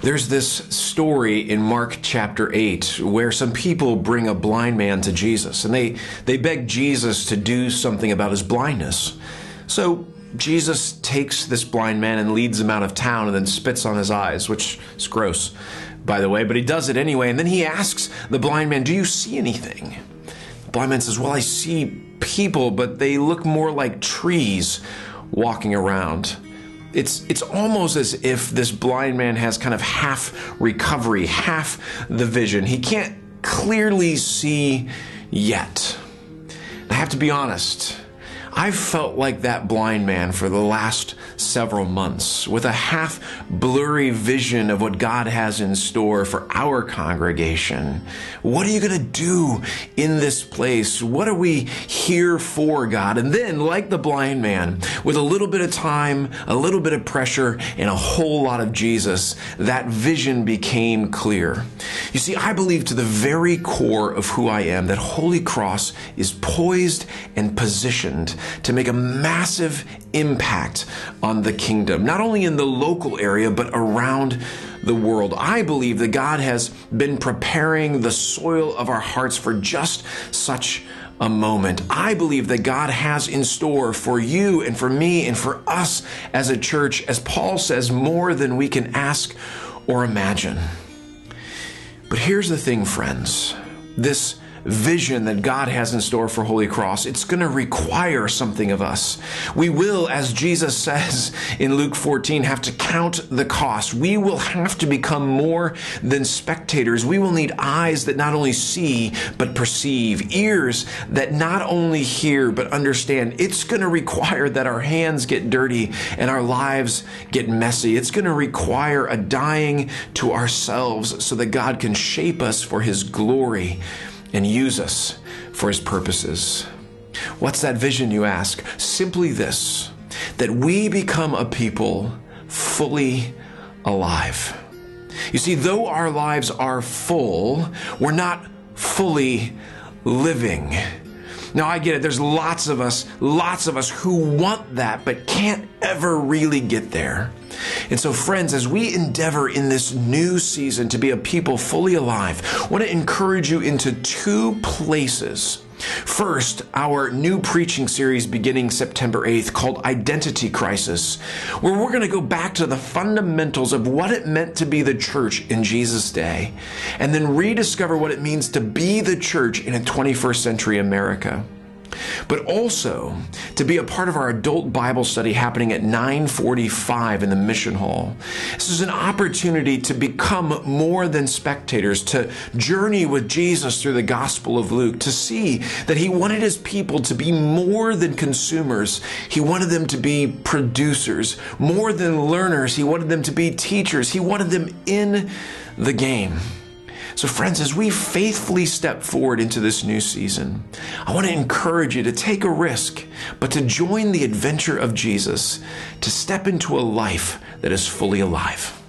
There's this story in Mark chapter 8 where some people bring a blind man to Jesus, and they beg Jesus to do something about his blindness. So Jesus takes this blind man and leads him out of town and then spits on his eyes, which is gross, by the way, but he does it anyway. And then he asks the blind man, "Do you see anything?" The blind man says, "Well, I see people, but they look more like trees walking around." It's almost as if this blind man has kind of half recovery, half the vision. He can't clearly see yet. I have to be honest, I've felt like that blind man for the last several months, with a half blurry vision of what God has in store for our congregation. What are you going to do in this place? What are we here for, God? And then, like the blind man, with a little bit of time, a little bit of pressure, and a whole lot of Jesus, that vision became clear. You see, I believe to the very core of who I am that Holy Cross is poised and positioned to make a massive impact on the kingdom, not only in the local area, but around the world. I believe that God has been preparing the soil of our hearts for just such a moment. I believe that God has in store for you and for me and for us as a church, as Paul says, more than we can ask or imagine. But here's the thing, friends. This vision that God has in store for Holy Cross, it's going to require something of us. We will, as Jesus says in Luke 14, have to count the cost. We will have to become more than spectators. We will need eyes that not only see, but perceive, ears that not only hear, but understand. It's going to require that our hands get dirty and our lives get messy. It's going to require a dying to ourselves so that God can shape us for His glory and use us for His purposes. What's that vision, you ask? Simply this, that we become a people fully alive. You see, though our lives are full, we're not fully living. Now, I get it. There's lots of us who want that, but can't ever really get there. And so, friends, as we endeavor in this new season to be a people fully alive, I want to encourage you into two places. First, our new preaching series beginning September 8th called Identity Crisis, where we're going to go back to the fundamentals of what it meant to be the church in Jesus' day, and then rediscover what it means to be the church in a 21st century America. But also to be a part of our adult Bible study happening at 9:45 in the Mission Hall. This is an opportunity to become more than spectators, to journey with Jesus through the Gospel of Luke, to see that He wanted His people to be more than consumers. He wanted them to be producers. More than learners, He wanted them to be teachers. He wanted them in the game. So friends, as we faithfully step forward into this new season, I want to encourage you to take a risk, but to join the adventure of Jesus, to step into a life that is fully alive.